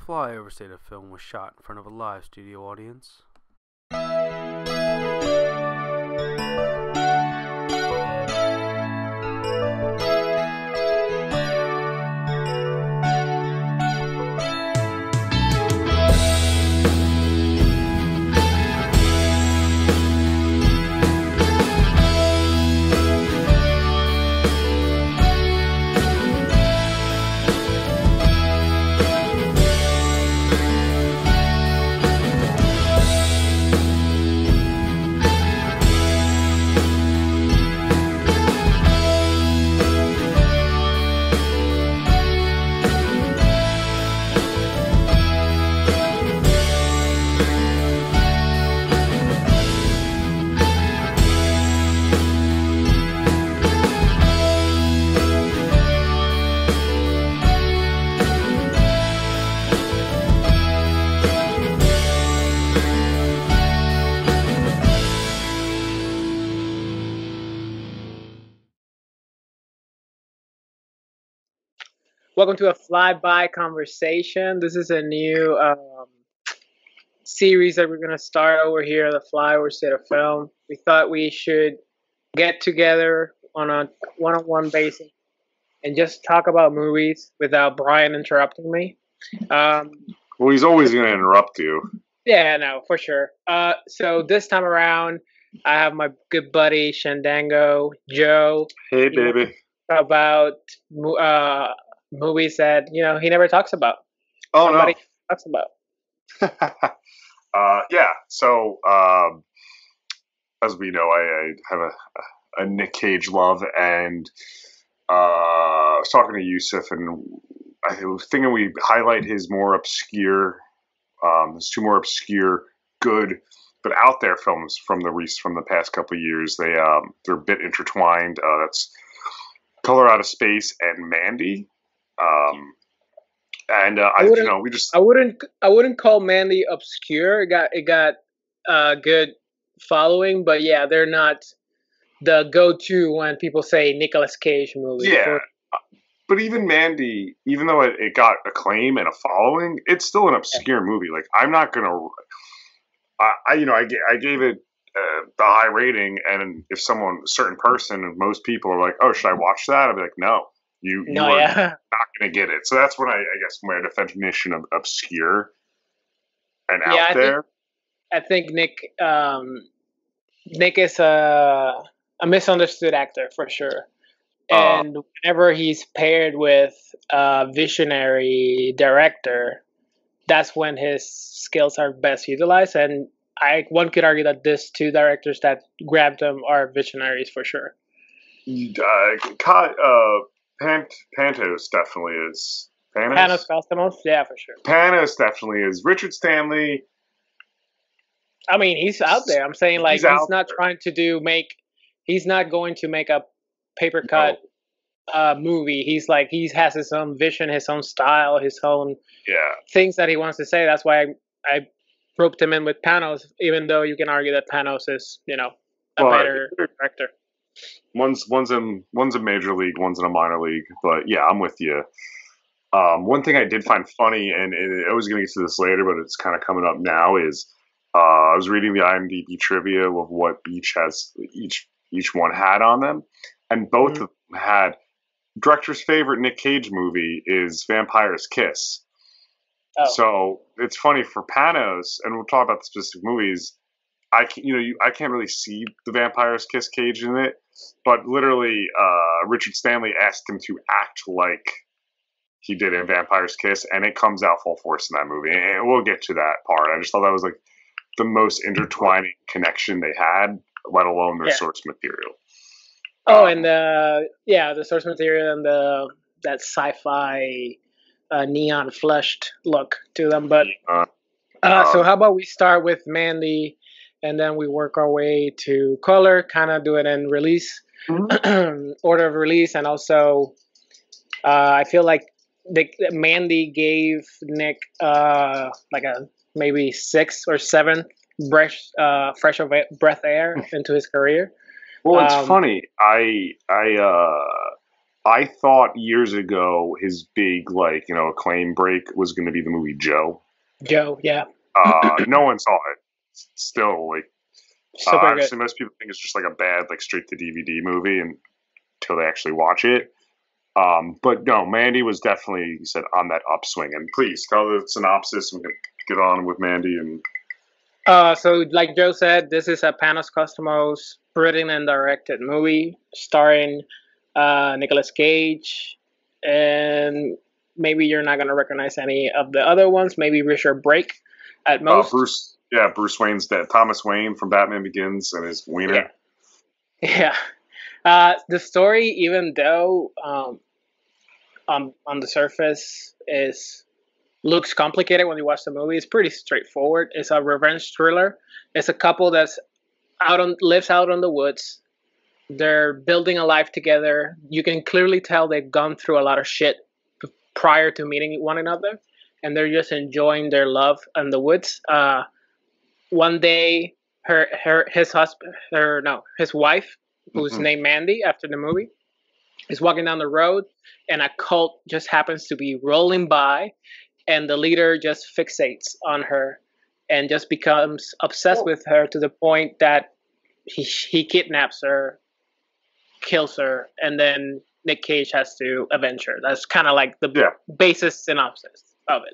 Flyover state of film was shot in front of a live studio audience. Welcome to a Flyby conversation. This is a new series that we're going to start over here at the Flyover state of film. We thought we should get together on a one-on-one basis and just talk about movies without Brian interrupting me. Well, he's always going to interrupt you. Yeah, no, for sure. So this time around, I have my good buddy Shandango Joe. Hey, baby. About movies that he never talks about. Oh, Somebody talks about. Yeah. So, as we know, I have a Nic Cage love, and I was talking to Jusef, and I was thinking we highlight his more obscure, his two more obscure, good but out there films from the past couple of years. They're a bit intertwined. That's Color Out of Space and Mandy. I wouldn't call Mandy obscure. It got good following, but yeah, they're not the go-to when people say Nicolas Cage movie. Yeah, but even Mandy, even though it got acclaim and a following, it's still an obscure movie. Like, I'm not gonna, I gave it the high rating, and if a certain person, and most people are like, "Oh, should I watch that?" I'd be like, "No." You are not going to get it. So that's when I guess my definition of obscure and out there. I think Nick is a misunderstood actor for sure. And whenever he's paired with a visionary director, that's when his skills are best utilized. And one could argue that these two directors that grabbed him are visionaries for sure. Panos definitely is. Panos Cosmos, yeah, for sure. Panos definitely is. Richard Stanley. I mean, he's out there. I'm saying, like, he's not going to make a paper cut movie. He has his own vision, his own style, his own things that he wants to say. That's why I roped him in with Panos, even though you can argue that Panos is, a better director. One's a major league, one's in a minor league, but yeah, I'm with you. One thing I did find funny, and I was going to get to this later, but it's kind of coming up now, is I was reading the IMDb trivia of what each one had on them, and both of them had director's favorite Nic Cage movie is Vampire's Kiss. Oh. So it's funny for Panos, and we'll talk about the specific movies. I can't really see the Vampire's Kiss Cage in it, but literally, Richard Stanley asked him to act like he did in Vampire's Kiss, and it comes out full force in that movie. And we'll get to that part. I just thought that was like the most intertwining connection they had, let alone their source material. Oh, and the source material and that sci-fi neon flushed look to them. But so how about we start with Mandy? And then we work our way to color, kind of do it in release, order of release. And also, I feel like Mandy gave Nick like a maybe 6 or 7 fresh of breath air into his career. Well, it's funny. I thought years ago his big, like, acclaim break was going to be the movie Joe. Joe, yeah. No one saw it. Still, like, Super good. obviously most people think it's just like a bad, like, straight to DVD movie until they actually watch it. But no, Mandy was definitely, you said, on that upswing. And please tell the synopsis and we can get on with Mandy. And so like Joe said, this is a Panos Cosmos written and directed movie starring Nicolas Cage, and maybe you're not gonna recognize any of the other ones. Maybe Richard Brake at most. Bruce Wayne's dad, Thomas Wayne from Batman Begins, and his wiener. Yeah. The story, even though on the surface looks complicated when you watch the movie, it's pretty straightforward. It's a revenge thriller. It's a couple that's lives out in the woods. They're building a life together. You can clearly tell they've gone through a lot of shit prior to meeting one another, and they're just enjoying their love in the woods. One day, his wife, who's named Mandy after the movie, is walking down the road, and a cult just happens to be rolling by, and the leader just fixates on her and just becomes obsessed with her to the point that he kidnaps her, kills her, and then Nic Cage has to avenge her. That's kind of like the basis synopsis of it.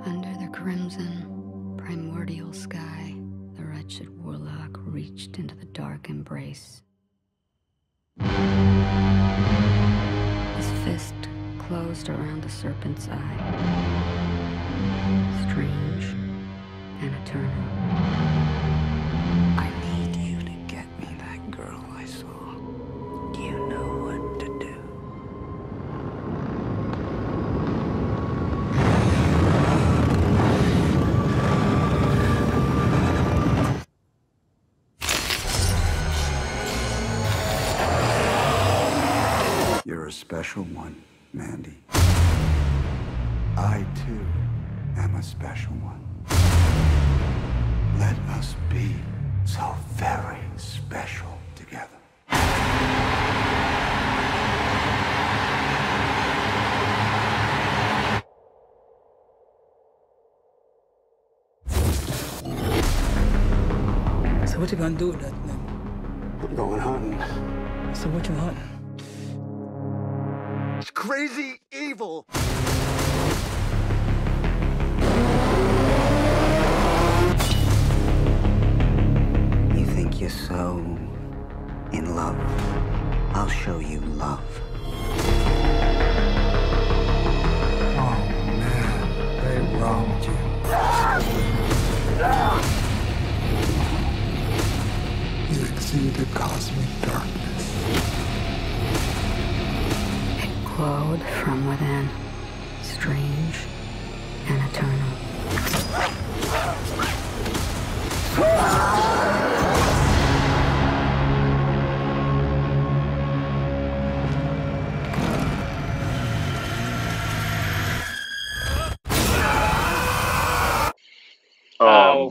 Under the crimson, primordial sky, the wretched warlock reached into the dark embrace. His fist closed around the serpent's eye. Strange and eternal. I need you to get me that girl I saw. You know what to do. You're a special one, Mandy. I, too, am a special one. Let us be so very special together. So what you gonna do with that thing? I'm going hunting. So what you hunting? It's crazy evil. You think you're so in love? I'll show you love. Oh man, they wronged you. You exude the cosmic darkness. It glowed from within, strange and eternal.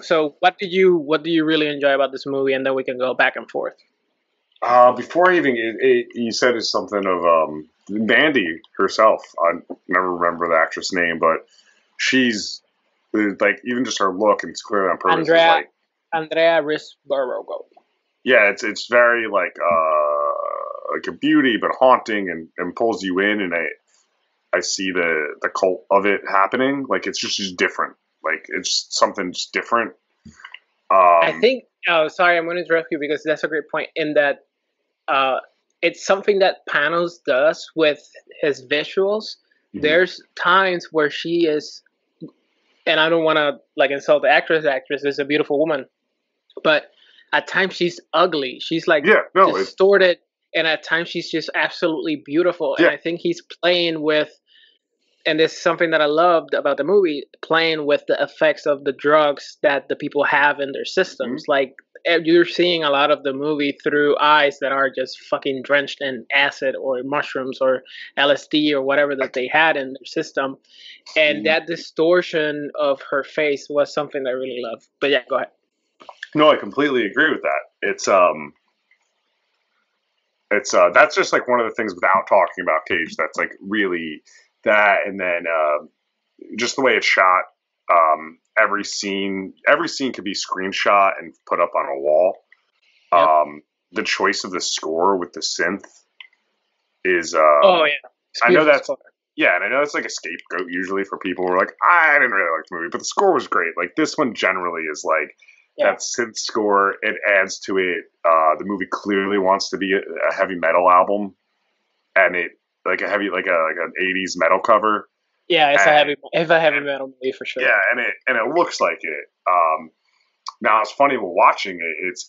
So what do you really enjoy about this movie, and then we can go back and forth. Before I even, you said it's something of Mandy herself. I never remember the actress name, but she's like, even just her look, and it's clearly on purpose. Andrea Risborough. Yeah, it's very like a beauty, but haunting, and pulls you in, and I see the cult of it happening. Like, it's just different. Like, it's something just different. I think. Oh, sorry, I'm going to interrupt you because that's a great point. In that, it's something that Panos does with his visuals. Mm-hmm. There's times where she is, and I don't want to like insult the actress. The actress is a beautiful woman, but at times she's ugly. She's like distorted, and at times she's just absolutely beautiful. Yeah. And I think he's playing with and this is something that I loved about the movie, playing with the effects of the drugs that the people have in their systems. Mm-hmm. Like, you're seeing a lot of the movie through eyes that are just fucking drenched in acid or mushrooms or LSD or whatever that they had in their system. And that distortion of her face was something that I really loved. But yeah, go ahead. No, I completely agree with that. It's that's just like one of the things without talking about Cage that's like really that, and then just the way it's shot. Every scene could be screenshot and put up on a wall. Yep. The choice of the score with the synth is oh yeah, I know that's score. Yeah, and I know it's like a scapegoat usually for people who are like, I didn't really like the movie, but the score was great. Like this one generally is like that synth score. It adds to it. The movie clearly wants to be a heavy metal album, and it like a heavy like an 80s metal cover. Yeah, it's a heavy metal movie for sure. Yeah, and it looks like it. Now it's funny when watching it.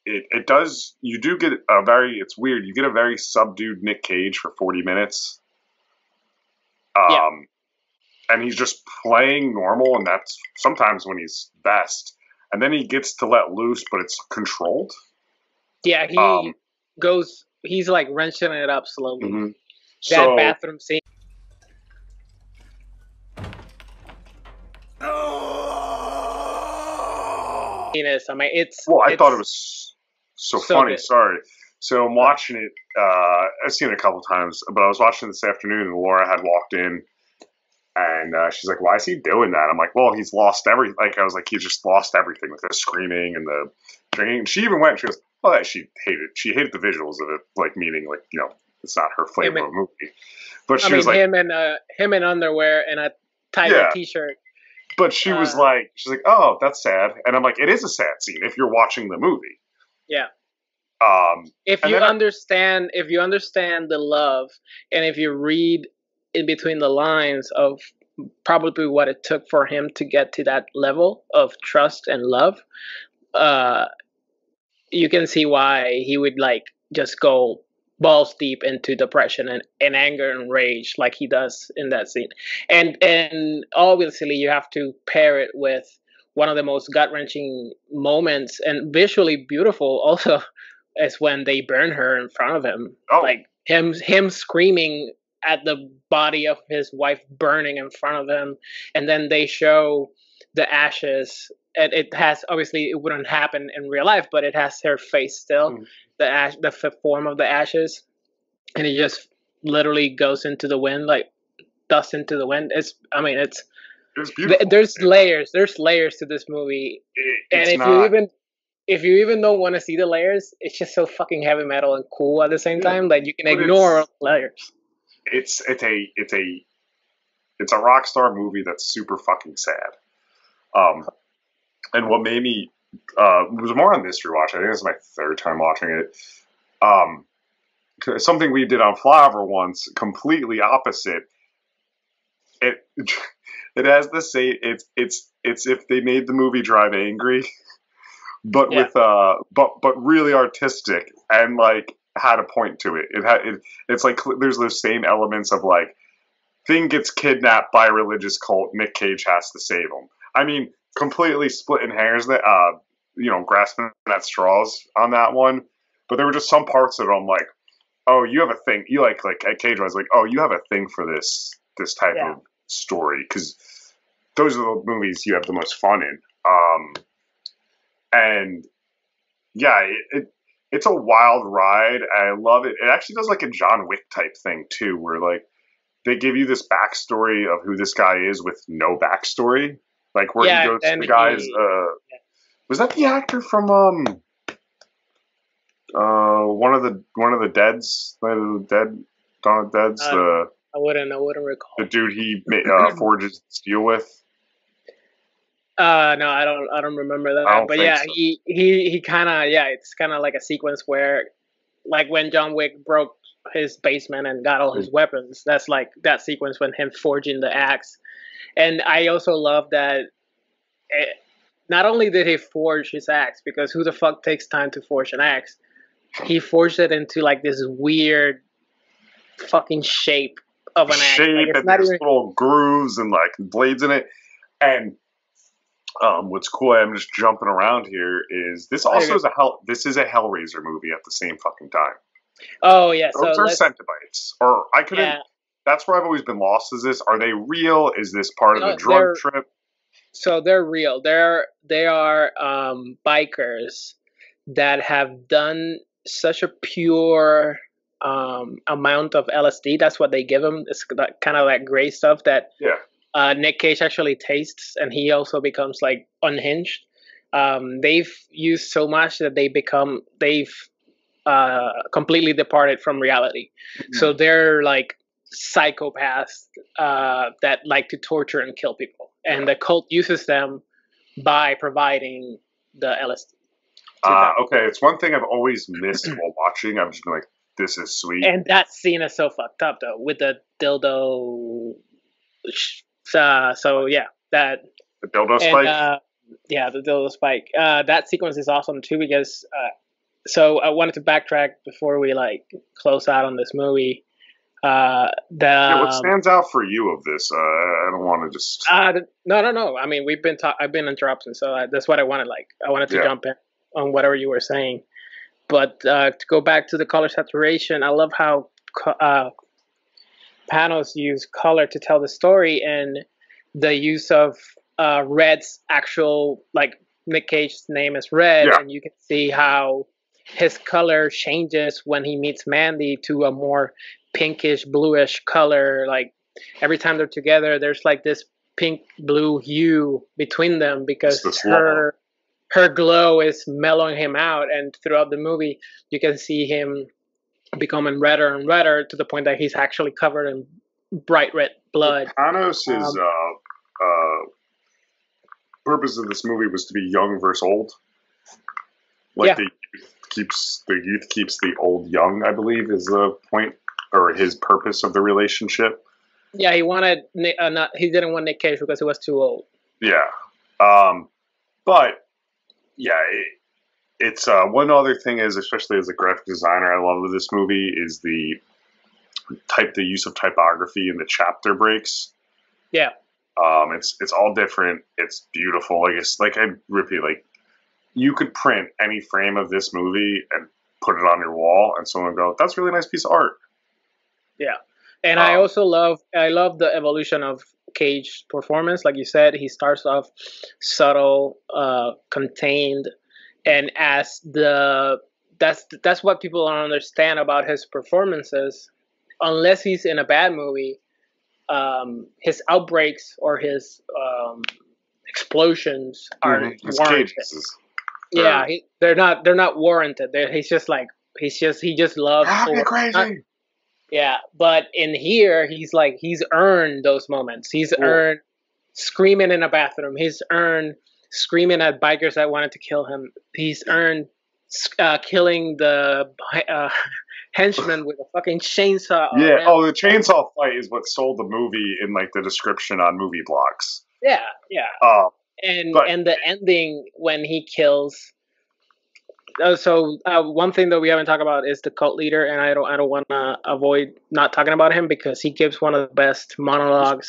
It does. You do get a very. It's weird. You get a very subdued Nic Cage for 40 minutes. And he's just playing normal, and that's sometimes when he's best. And then he gets to let loose, but it's controlled. Yeah, he goes. He's like wrenching it up slowly. Mm-hmm. That bathroom scene. I mean, I thought it was so funny. Good. Sorry. So I'm watching it. I've seen it a couple times, but I was watching it this afternoon, and Laura had walked in, and she's like, "Why is he doing that?" I'm like, "Well, he's lost everything." Like I was like, "He just lost everything with the screaming and the drinking." And she even went. She goes, "Oh, she hated the visuals of it, like meaning like it's not her flavor of movie." But she was like, him in underwear and a tight t-shirt. But she was like, she's like, "Oh, that's sad," and I'm like, "It is a sad scene if you're watching the movie." Yeah. If you understand the love, and if you read in between the lines of probably what it took for him to get to that level of trust and love, you can see why he would like just go balls deep into depression and anger and rage like he does in that scene. And obviously you have to pair it with one of the most gut-wrenching moments and visually beautiful also is when they burn her in front of him. Like him screaming at the body of his wife burning in front of him, and then they show the ashes, and it has, obviously it wouldn't happen in real life, but it has her face still, the form of the ashes, and it just literally goes into the wind, like dust into the wind. It's beautiful. There's layers to this movie, and if you even don't want to see the layers, it's just so fucking heavy metal and cool at the same time that you can ignore layers. It's a rock star movie that's super fucking sad. And what made me was more on this rewatch. I think this is my third time watching it. Something we did on Flyover once, completely opposite. It has the same. It's if they made the movie Drive Angry, but with but really artistic and like had a point to it. It's like there's those same elements of like thing gets kidnapped by a religious cult. Nic Cage has to save him. I mean, completely splitting hairs that grasping at straws on that one. But there were just some parts of it I'm like, oh, you have a thing. You like at Cage, I was like, oh, you have a thing for this type of story, because those are the movies you have the most fun in. And yeah, it's a wild ride. I love it. It actually does like a John Wick type thing too, where like they give you this backstory of who this guy is with no backstory, like where he goes to the guys. Was that the actor from one of the Deads, Dawn of Deads? I wouldn't recall. The dude he forges steel with. No, I don't remember that. But yeah, so. he kind of it's kind of like a sequence where, like when John Wick broke his basement and got all his weapons. That's like that sequence when him forging the axe. And I also love that. Not only did he forge his axe, because who the fuck takes time to forge an axe? He forged it into like this weird fucking shape of an axe. shape, Like, it's and not there's even. little grooves and like blades in it. And what's cool, I'm just jumping around here, is this also is this is a Hellraiser movie at the same fucking time. Oh yeah, so Those are let's. Centibites. Or I couldn't. Yeah, That's where I've always been lost. Is this? Are they real? Is this part of the drug trip? so they're real. They are bikers that have done such a pure amount of LSD. That's what they give them. It's kind of that gray stuff that Nic Cage actually tastes, and he also becomes like unhinged. They've used so much that they've completely departed from reality. Mm-hmm. So they're like psychopaths that like to torture and kill people, and the cult uses them by providing the LSD. Okay, it's one thing I've always missed while watching. I've just been like, this is sweet. And that scene is so fucked up though, with the dildo. So yeah, that the dildo spike. Yeah, the dildo spike. That sequence is awesome too because. So I wanted to backtrack before we like close out on this movie. What stands out for you of this? I don't want to just. No. I mean, I've been interrupting, so that's what I wanted. Like, I wanted to jump in on whatever you were saying. But to go back to the color saturation, I love how Panos use color to tell the story, and the use of Red's actual, like Nic Cage's name is Red, and you can see how his color changes when he meets Mandy to a more pinkish, bluish color. Like every time they're together, there's like this pink blue hue between them because her glow is mellowing him out. And throughout the movie, you can see him becoming redder and redder to the point that he's actually covered in bright red blood. Panos' purpose of this movie was to be young versus old. Like the youth keeps the old young, I believe, is the point or his purpose of the relationship. Yeah, he wanted he didn't want Nic Cage because he was too old. Yeah, but yeah, it's one other thing is, especially as a graphic designer, I love this movie is the use of typography in the chapter breaks. Yeah, it's all different. It's beautiful. Like I repeat, like. You could print any frame of this movie and put it on your wall, and someone would go, "That's a really nice piece of art." Yeah, and I also love the evolution of Cage's performance. Like you said, he starts off subtle, contained, and that's what people don't understand about his performances. Unless he's in a bad movie, his outbreaks or his explosions are warranted. Yeah, they're not warranted. He just loves. Crazy. Yeah, but in here, he's earned those moments. He's earned screaming in a bathroom. He's earned screaming at bikers that wanted to kill him. He's earned killing the henchman with a fucking chainsaw. Yeah. Oh, the chainsaw fight is what sold the movie in like the description on movie blogs. Yeah. And the ending when he kills. So one thing that we haven't talked about is the cult leader, and I don't want to avoid not talking about him because he gives one of the best monologues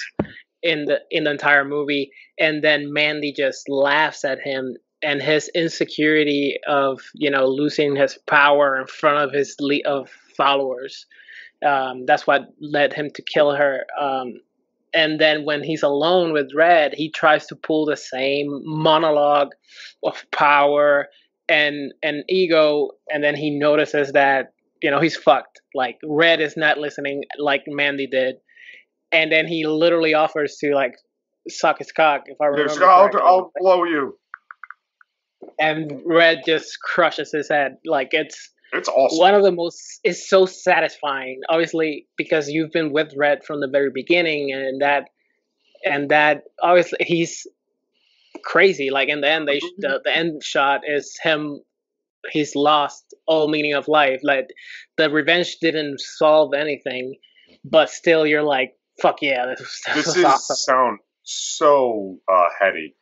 in the entire movie, and then Mandy just laughs at him and his insecurity of losing his power in front of his of followers. That's what led him to kill her. And then when he's alone with Red, he tries to pull the same monologue of power and ego, and then he notices that he's fucked. Like Red is not listening like Mandy did, and then he literally offers to like suck his cock. If I remember, I'll blow you. And Red just crushes his head. Like it's awesome. One of the most. It's so satisfying, obviously, because you've been with Red from the very beginning, and that obviously he's crazy. Like in the end, the end shot is him. He's lost all meaning of life. Like the revenge didn't solve anything, but still, you're like, fuck yeah, this is awesome. Sound so heady.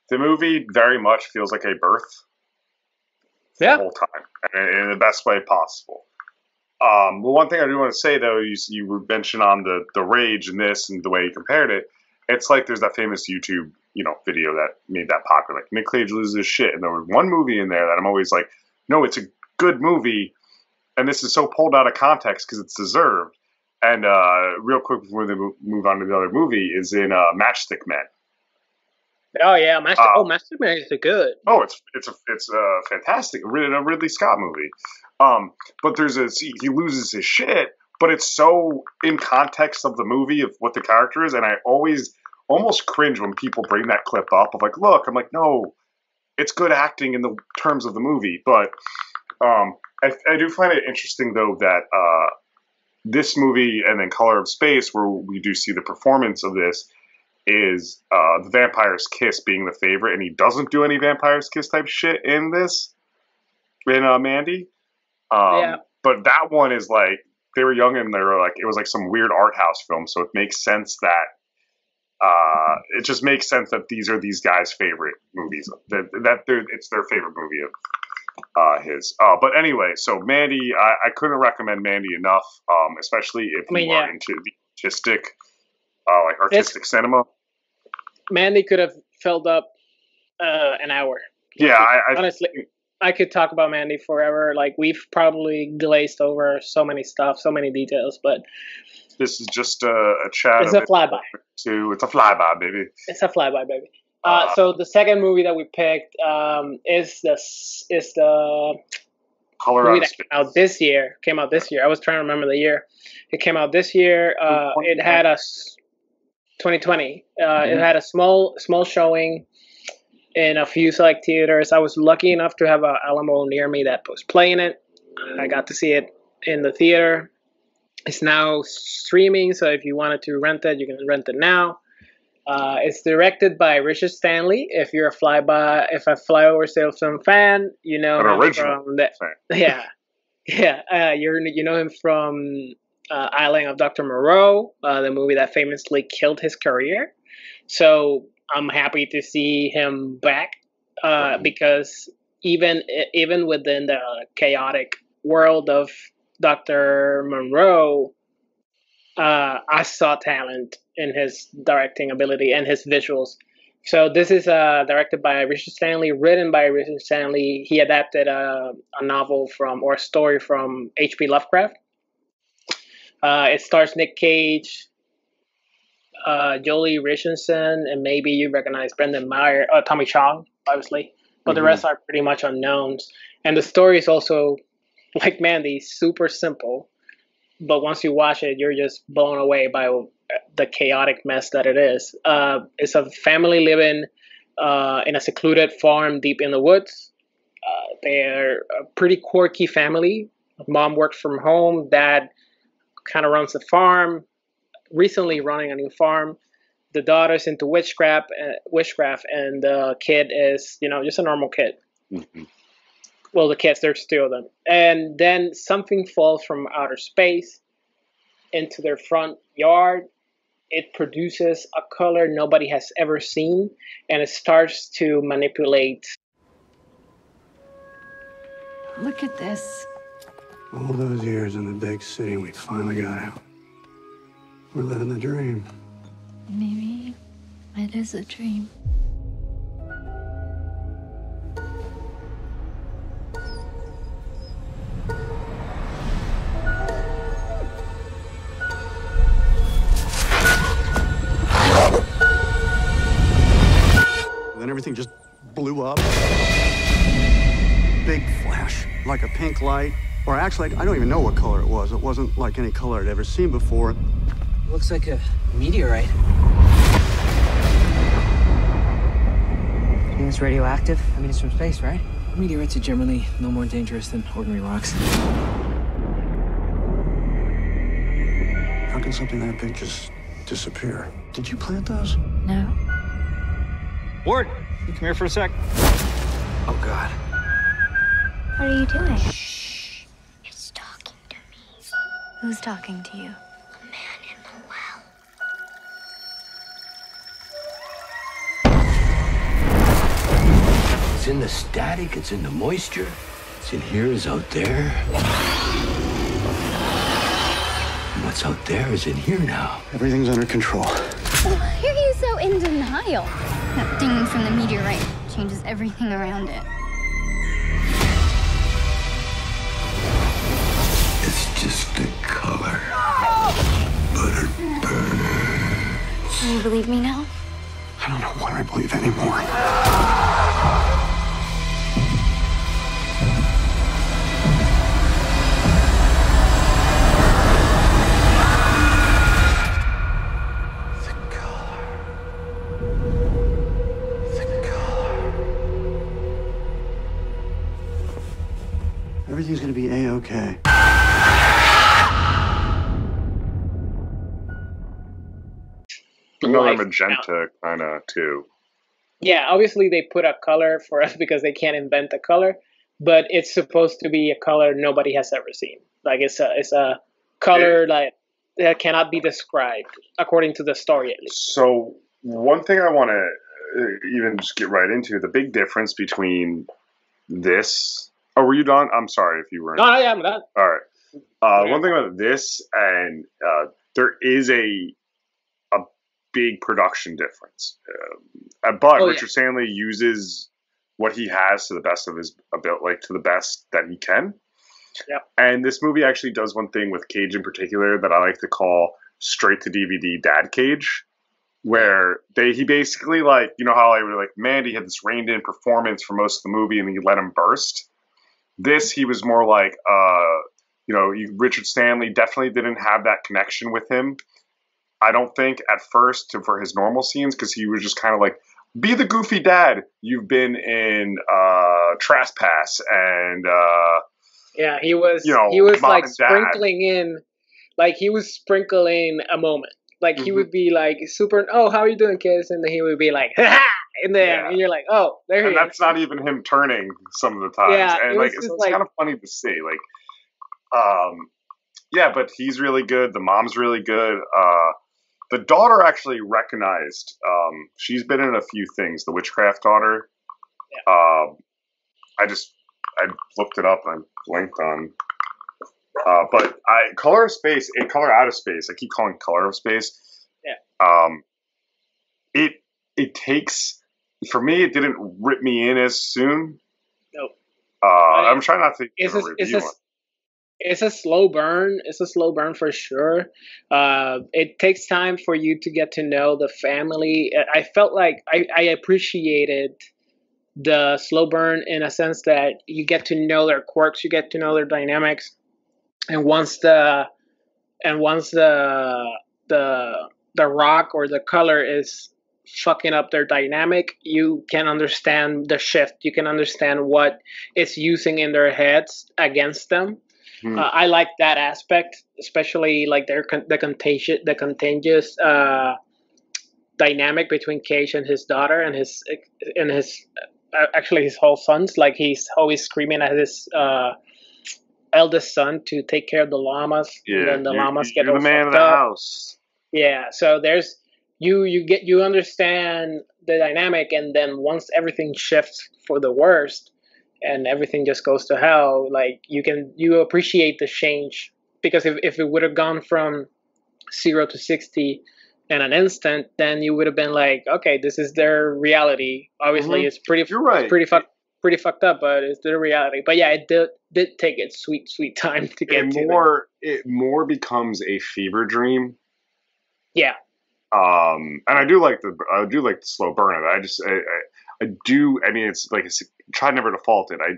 The movie very much feels like a birth. The whole time, in the best way possible. Well, one thing I do want to say though, you mentioned on the rage in this and the way you compared it. It's like there's that famous YouTube video that made that popular. Like Nic Cage loses his shit, and there was one movie in there that I'm always like, no, it's a good movie, and this is so pulled out of context because it's deserved. And real quick before they move on to the other movie is in Matchstick Men. Oh yeah, Matchstick Men is good. Oh, it's a fantastic, a Ridley Scott movie. But he loses his shit, but it's so in context of the movie of what the character is, and I always almost cringe when people bring that clip up of like, look, I'm like, no, it's good acting in the terms of the movie, but I do find it interesting though that this movie and then Color of Space, where we do see the performance of this, is the vampire's kiss being the favorite, and he doesn't do any vampire's kiss type shit in this, in Mandy. Yeah. But that one is like, they were young and they were like, it was like some weird art house film, so it makes sense that it just makes sense that these are these guys' favorite movies. It's their favorite movie of his. But anyway, so Mandy, I couldn't recommend Mandy enough, especially if you are into the artistic cinema. Mandy could have filled up an hour. Yeah, honestly, I could talk about Mandy forever. Like, we've probably glazed over so many stuff, so many details, but this is just a chat. It's a flyby. It's a flyby, baby. It's a flyby, baby. So the second movie that we picked is the Color movie that came out this year. I was trying to remember the year. It came out this year. It had 2020. It had a small showing in a few select theaters. I was lucky enough to have a Alamo near me that was playing it. I got to see it in the theater. It's now streaming, so if you wanted to rent it, you can rent it now. It's directed by Richard Stanley. If you're a Flyover Sales Film fan, you know him from that. You know him from Island of Dr. Moreau, the movie that famously killed his career. So I'm happy to see him back because even within the chaotic world of Dr. Monroe, I saw talent in his directing ability and his visuals. So this is directed by Richard Stanley, written by Richard Stanley. He adapted a novel or a story from H.P. Lovecraft. It stars Nic Cage, Jolie Richardson, and maybe you recognize Brendan Meyer, Tommy Chong, obviously. But the rest are pretty much unknowns. And the story is also, like Mandy, super simple. But once you watch it, you're just blown away by the chaotic mess that it is. It's a family living in a secluded farm deep in the woods. They're a pretty quirky family. Mom works from home. Dad kind of runs the farm. Recently running a new farm. The daughter's into witchcraft, and the kid is, just a normal kid. Mm-hmm. Well, the kids, there's two of them. And then something falls from outer space into their front yard. It produces a color nobody has ever seen, and it starts to manipulate. Look at this. All those years in the big city, we finally got out. We're living the dream. Maybe it is a dream. Then everything just blew up. Big flash, like a pink light. Or actually, I don't even know what color it was. It wasn't like any color I'd ever seen before. Looks like a meteorite. You think it's radioactive? I mean, it's from space, right? Meteorites are generally no more dangerous than ordinary rocks. How can something that big just disappear? Did you plant those? No. Ward, you come here for a sec. Oh, God. What are you doing? Shh. It's talking to me. Who's talking to you? A man in the well. It's in the static, it's in the moisture. It's in here, it's out there. What's out there is in here now. Everything's under control. Why are you so in denial? That thing from the meteorite changes everything around it. It's just a color. But it burns. Do you believe me now? I don't know what I believe anymore. Everything's gonna be A-okay. Another Life magenta kind of too. Yeah, obviously they put a color for us because they can't invent a color, but it's supposed to be a color nobody has ever seen. Like it's a color that cannot be described according to the story at least. So one thing I want to even just get right into, the big difference between this. Oh, were you done? I'm sorry if you weren't. No, I'm not. All right. One thing about this, and there is a big production difference. But Richard Stanley uses what he has to the best of his ability, like to the best that he can. Yep. And this movie actually does one thing with Cage in particular that I like to call straight to DVD Dad Cage, where he basically, like, you know how like Mandy had this reined in performance for most of the movie and he let him burst. This, he was more like, Richard Stanley definitely didn't have that connection with him. I don't think at first for his normal scenes, because he was just kind of like, be the goofy dad. You've been in Trespass and he was like sprinkling in, like he was sprinkling a moment. Like he would be like super, oh, how are you doing, kids? And then he would be like, ha ha, and then and you're like, oh, there he is. And that's not even him turning some of the times. Yeah, and like it's kind of funny to see. Like, but he's really good. The mom's really good. The daughter actually recognized. She's been in a few things. The Witchcraft daughter. Yeah. I looked it up and I blanked on. But Color of Space and Color Out of Space. I keep calling Color of Space. Yeah. It takes, for me, it didn't rip me in as soon. Nope. I'm trying not to give a review on it. It's a slow burn. It's a slow burn for sure. It takes time for you to get to know the family. I felt like I appreciated the slow burn in a sense that you get to know their quirks, you get to know their dynamics, and once the rock or the color is fucking up their dynamic, you can understand the shift. You can understand what it's using in their heads against them. I like that aspect, especially like the contagious dynamic between Cage and his daughter and his actually his whole sons. Like he's always screaming at his eldest son to take care of the llamas. Yeah, and then the llamas get you're the man of the house. Yeah, so there's you understand the dynamic, and then once everything shifts for the worst and everything just goes to hell, like you appreciate the change, because if it would have gone from 0 to 60 in an instant, then you would have been like, okay, this is their reality. Obviously, it's pretty. You're right. It's pretty fucked up, but it's their reality. But yeah, it did take its sweet time to get to it. It more becomes a fever dream. Yeah. And I do like the slow burn of it. I do. I mean, it's like try never to fault it. I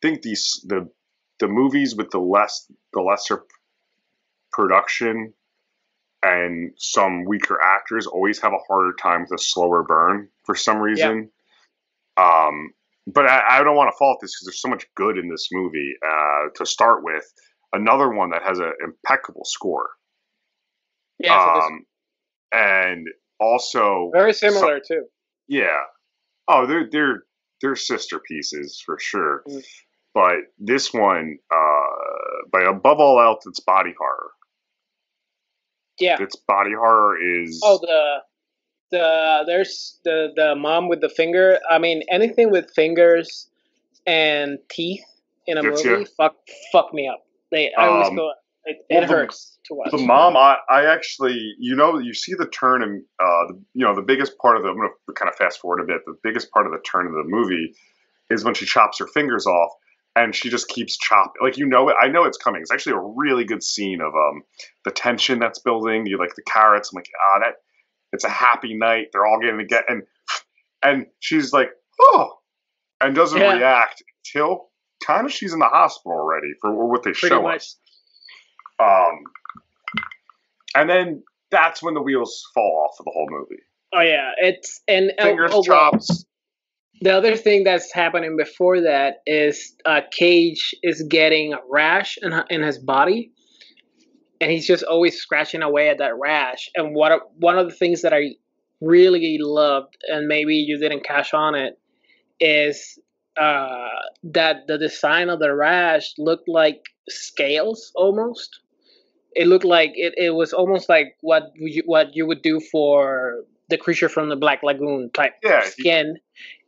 think the movies with the lesser production and some weaker actors always have a harder time with a slower burn for some reason. Yeah. But I don't want to fault this because there's so much good in this movie to start with. Another one that has an impeccable score. Yeah. And also very similar too. Yeah. Oh, they're sister pieces for sure. But this one, by above all else, it's body horror. Yeah. Its body horror is there's the mom with the finger. I mean, anything with fingers and teeth in a movie, fuck me up. I always go. It hurts to watch. The mom, I actually, you see the turn, and the biggest part of I'm going to kind of fast forward a bit. The biggest part of the turn of the movie is when she chops her fingers off, and she just keeps chopping. Like, I know it's coming. It's actually a really good scene of the tension that's building. You like the carrots. I'm like, it's a happy night. They're all getting together, and she's like, oh, and doesn't react until kind of she's in the hospital already for what they show us. And then that's when the wheels fall off for the whole movie. Oh yeah, it's and fingers chops. The other thing that's happening before that is Cage is getting a rash in his body, and he's just always scratching away at that rash. And one of the things that I really loved, and maybe you didn't catch on it, is that the design of the rash looked like scales almost. It looked like it was almost like what you would do for the creature from the Black Lagoon type skin.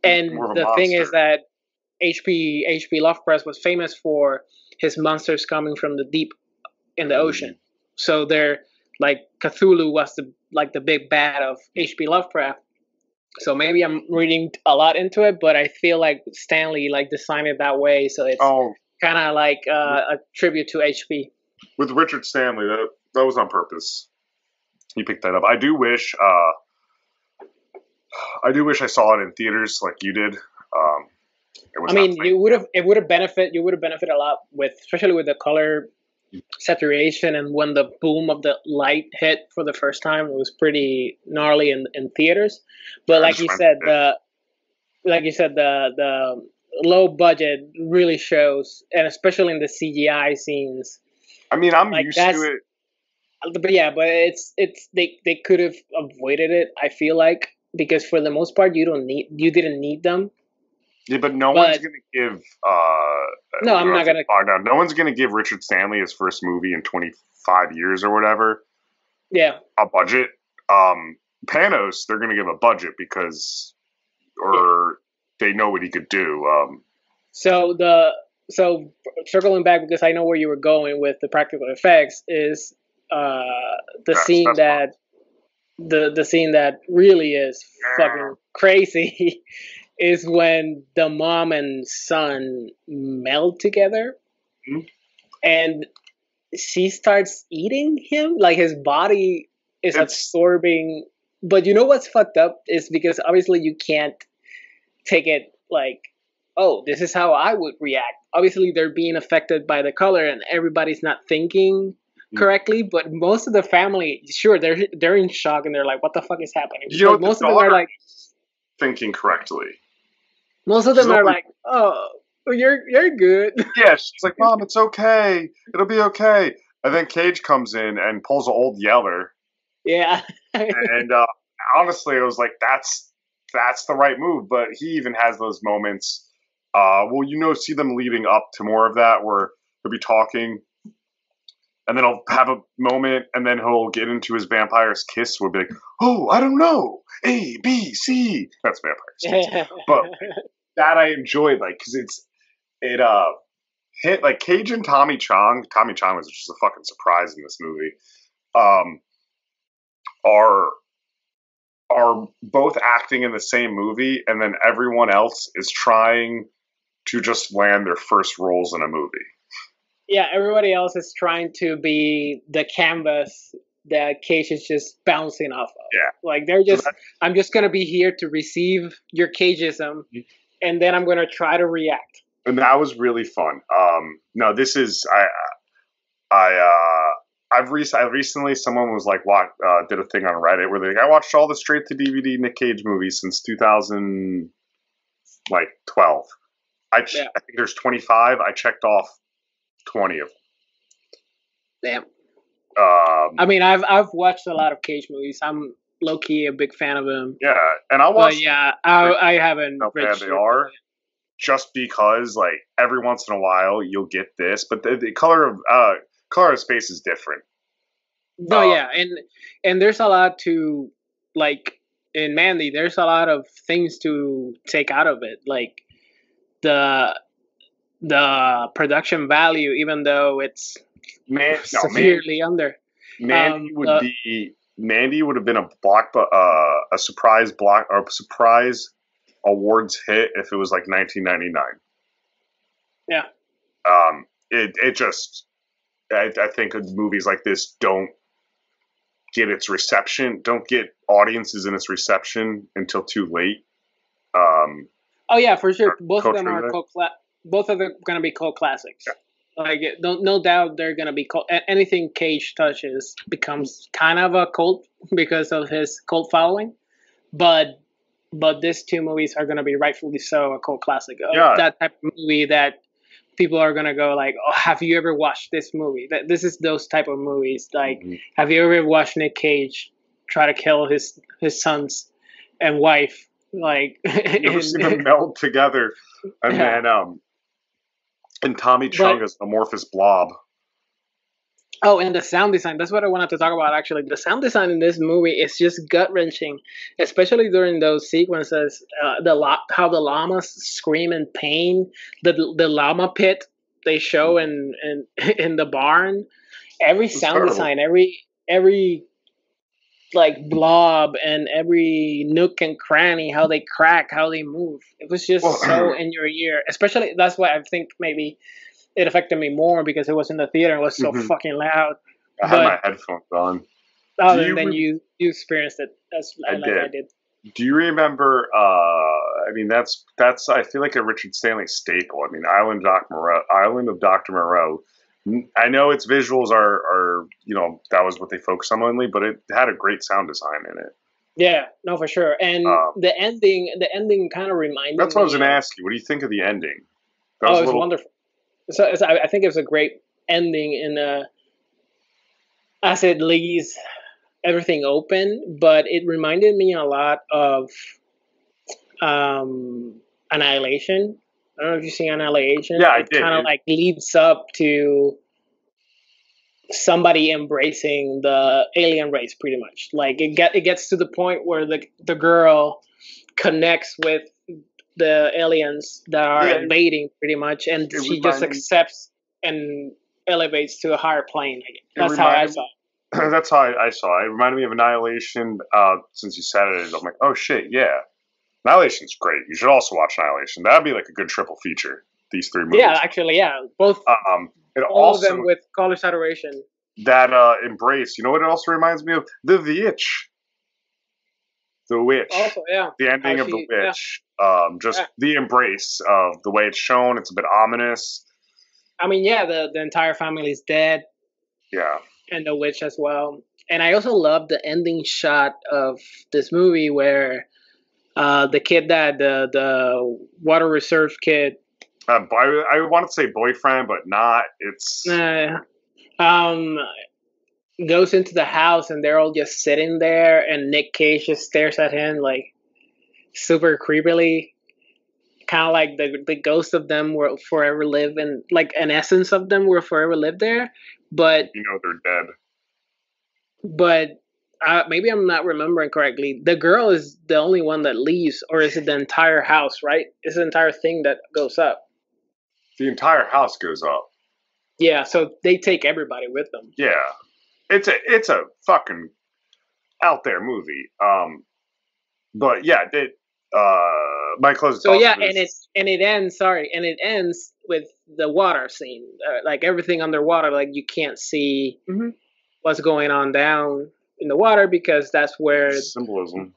And the thing is that H.P. Lovecraft was famous for his monsters coming from the deep in the ocean. So they're like Cthulhu was the big bad of H.P. Lovecraft. So maybe I'm reading a lot into it, but I feel like Stanley designed it that way, so it's kind of like a tribute to HP. With Richard Stanley, that was on purpose. He picked that up. I do wish I saw it in theaters like you did. It would have benefited a lot especially with the color saturation, and when the boom of the light hit for the first time, it was pretty gnarly in theaters. But like you said, the low budget really shows, and especially in the CGI scenes. I mean, I'm used to it. But yeah, but it's they could have avoided it, I feel like, because for the most part you didn't need them. Yeah, but no one's going to give. No, I'm not going to. No one's going to give Richard Stanley his first movie in 25 years or whatever. Yeah. A budget. Panos, they're going to give a budget because, they know what he could do. So circling back, because I know where you were going with the practical effects, is the scene that the scene that really is fucking crazy. Is when the mom and son meld together, and she starts eating him. Like his body is absorbing. But you know what's fucked up is because obviously you can't take it like, oh, this is how I would react. Obviously they're being affected by the color, and everybody's not thinking correctly. But most of the family, sure, they're in shock, and they're like, "What the fuck is happening?" Most of them are like thinking correctly. Most of them are like, "Oh, you're good." Yeah, she's like, "Mom, it's okay. It'll be okay." And then Cage comes in and pulls an old Yeller. Yeah. And honestly, it was like, that's the right move. But he even has those moments. See them leading up to more of that, where he'll be talking, and then he'll have a moment, and then he'll get into his vampire's kiss. We'll be like, "Oh, I don't know. A, B, C." That's vampire's kiss. But that I enjoyed, like, because it hit like Cage and Tommy Chong. Tommy Chong was just a fucking surprise in this movie. Are both acting in the same movie, and then everyone else is trying to just land their first roles in a movie. Yeah, everybody else is trying to be the canvas that Cage is just bouncing off of. Yeah. Like they're just, I'm just going to be here to receive your Cageism, and then I'm going to try to react. And that was really fun. No, this is, I've recently, someone was like, did a thing on Reddit where I watched all the straight to DVD Nic Cage movies since 2012. I think there's 25. I checked off 20 of them. Damn. I mean, I've watched a lot of Cage movies. I'm low key a big fan of them. Yeah, and I watched. But yeah, I haven't. How bad they are. Just because, like, every once in a while you'll get this, but the color of space is different. No, yeah, and there's a lot to, like, in Mandy, there's a lot of things to take out of it, like the production value, even though it's severely under. Mandy would have been a surprise awards hit if it was like 1999. Yeah. It just, I think movies like this don't get its reception, don't get audiences in its reception until too late. Oh yeah, for sure. Both of them are both of them going to be cult classics. Yeah. Like, no doubt they're going to be cult. Anything Cage touches becomes kind of a cult because of his cult following. But these two movies are going to be rightfully so a cult classic. That type of movie that people are going to go like, oh, have you ever watched this movie? This is those type of movies. Like, have you ever watched Nic Cage try to kill his sons and wife? Like, you ever see them meld together, and then and Tommy Chung as an amorphous blob. Oh, and the sound design. That's what I wanted to talk about, actually. The sound design in this movie is just gut-wrenching, especially during those sequences. How the llamas scream in pain. The llama pit they show in the barn. Every sound design, every like blob and every nook and cranny, how they crack, how they move. It was just so in your ear. Especially, that's why I think maybe it affected me more because it was in the theater and it was so fucking loud. I had my headphones on. Oh, and then you experienced it as I did. Do you remember? I mean, that's I feel like a Richard Stanley staple. I mean, Island of Dr. Moreau. I know its visuals are that was what they focused on mainly, but it had a great sound design in it. Yeah, no, for sure. And the ending kind of reminded me. That's what I was going to ask you. What do you think of the ending? It was wonderful. So I think it was a great ending as it leaves everything open, but it reminded me a lot of Annihilation. I don't know if you've seen Annihilation. Yeah, I did. It kind of like leads up to somebody embracing the alien race, pretty much. Like it gets to the point where the girl connects with the aliens that are invading, pretty much, and she just accepts and elevates to a higher plane. That's how I saw it. That's how I saw it. It reminded me of Annihilation. Since you said it, I'm like, oh shit, yeah. Annihilation's great. You should also watch Annihilation. That'd be like a good triple feature. These three movies. Yeah, actually, yeah, both. All of them with college adoration. That embrace. You know what it also reminds me of? The Witch. The Witch. Also, yeah. The ending of The Witch. Yeah. The embrace of the way it's shown. It's a bit ominous. I mean, yeah, the entire family's dead. Yeah. And the witch as well. And I also love the ending shot of this movie where the kid the water reserve kid. I want to say boyfriend, but not. It's goes into the house and they're all just sitting there, and Nic Cage just stares at him like super creepily, kind of like the ghost of them will forever live, and like an essence of them will forever live there. But they're dead. But maybe I'm not remembering correctly. The girl is the only one that leaves, or is it the entire house? Right? It's the entire thing that goes up. The entire house goes up. Yeah, so they take everybody with them. Yeah, it's a fucking out there movie. But yeah, my closest. So yeah, and it ends with the water scene, like everything underwater. Like you can't see what's going on down in the water because that's where symbolism.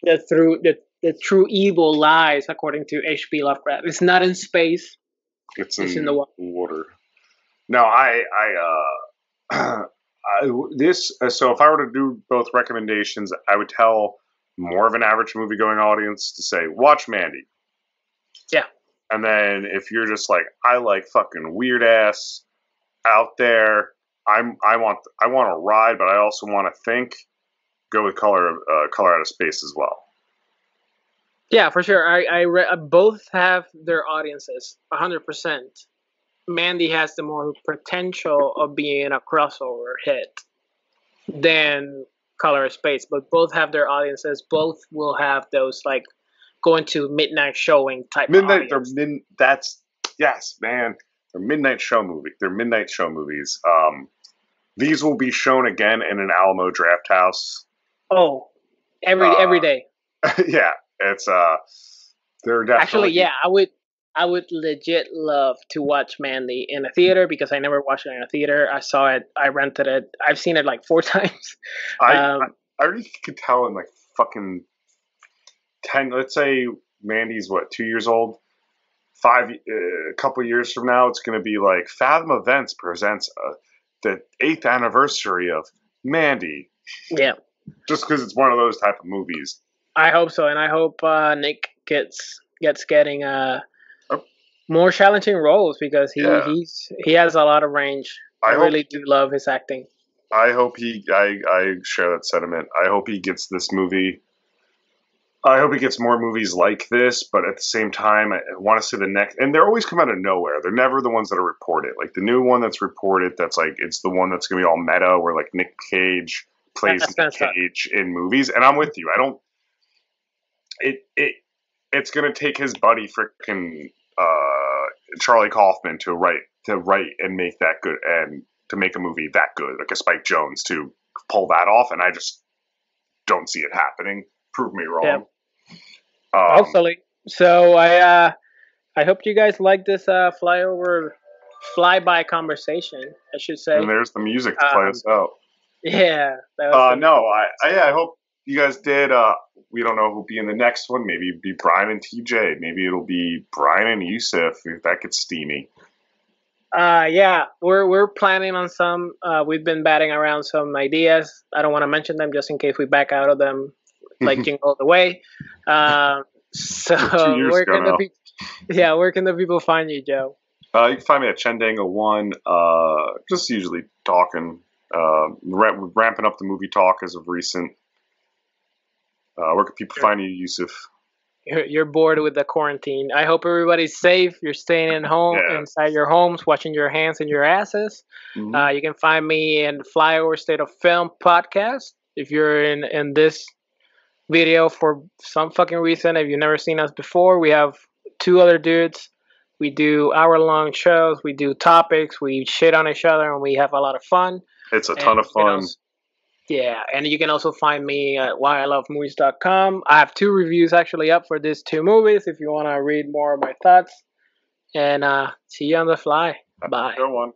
The true evil lies, according to H.P. Lovecraft. It's not in space. It's in the water. No, so if I were to do both recommendations, I would tell more of an average movie-going audience to say, watch Mandy. Yeah. And then if you're just like, I like fucking weird ass out there, I want to ride, but I also want to think, go with Color Out of Space as well. Yeah, for sure. I both have their audiences, 100%. Mandy has the more potential of being a crossover hit than Color of Space, but both have their audiences. Both will have those like going to midnight showing type. Midnight. That's yes, man. They're midnight show movie. They're midnight show movies. These will be shown again in an Alamo Draft House. Oh, every day. Yeah, it's they're definitely Actually, yeah, I would legit love to watch Mandy in a theater because I never watched it in a theater. I saw it, I rented it, I've seen it like 4 times. I already could tell in like fucking 10. Let's say Mandy's what 2 years old. A couple years from now, it's going to be like Fathom Events presents the 8th anniversary of Mandy. Yeah, just because it's one of those type of movies. I hope so, and I hope Nick gets getting more challenging roles because he has a lot of range. I really do love his acting. I hope I share that sentiment. I hope he gets this movie. I hope he gets more movies like this, but at the same time, I want to see the next. And they're always come out of nowhere. They're never the ones that are reported. Like the new one that's reported, that's like it's the one that's gonna be all meta, where like Nic Cage plays Nic Cage in movies. And I'm with you. I don't. It's gonna take his buddy frickin' Charlie Kaufman to write and make that good and to make a movie that good, like a Spike Jonze to pull that off. And I just don't see it happening. Prove me wrong. Yeah. Hopefully. So I hope you guys like this flyby conversation, I should say. And there's the music to play us out. Yeah. I hope you guys did. We don't know who'll be in the next one. Maybe it'll be Brian and TJ. Maybe it'll be Brian and Jusef if that gets steamy. Yeah, we're planning on some. We've been batting around some ideas. I don't want to mention them just in case we back out of them, like Jingle the Way. So where can the people find you, Joe? You can find me at Chendango1. Just usually talking, ramping up the movie talk as of recent. Where can people find you, Jusef? You're bored with the quarantine. I hope everybody's safe. You're staying at home, inside your homes, washing your hands and your asses. Mm-hmm. You can find me in Flyover State of Film podcast. If you're in this video for some fucking reason, if you've never seen us before, we have 2 other dudes. We do hour-long shows. We do topics. We shit on each other, and we have a lot of fun. It's a ton of fun. Yeah, and you can also find me at whyilovemovies.com. I have 2 reviews actually up for these 2 movies if you want to read more of my thoughts. And see you on the fly. Bye. Good one.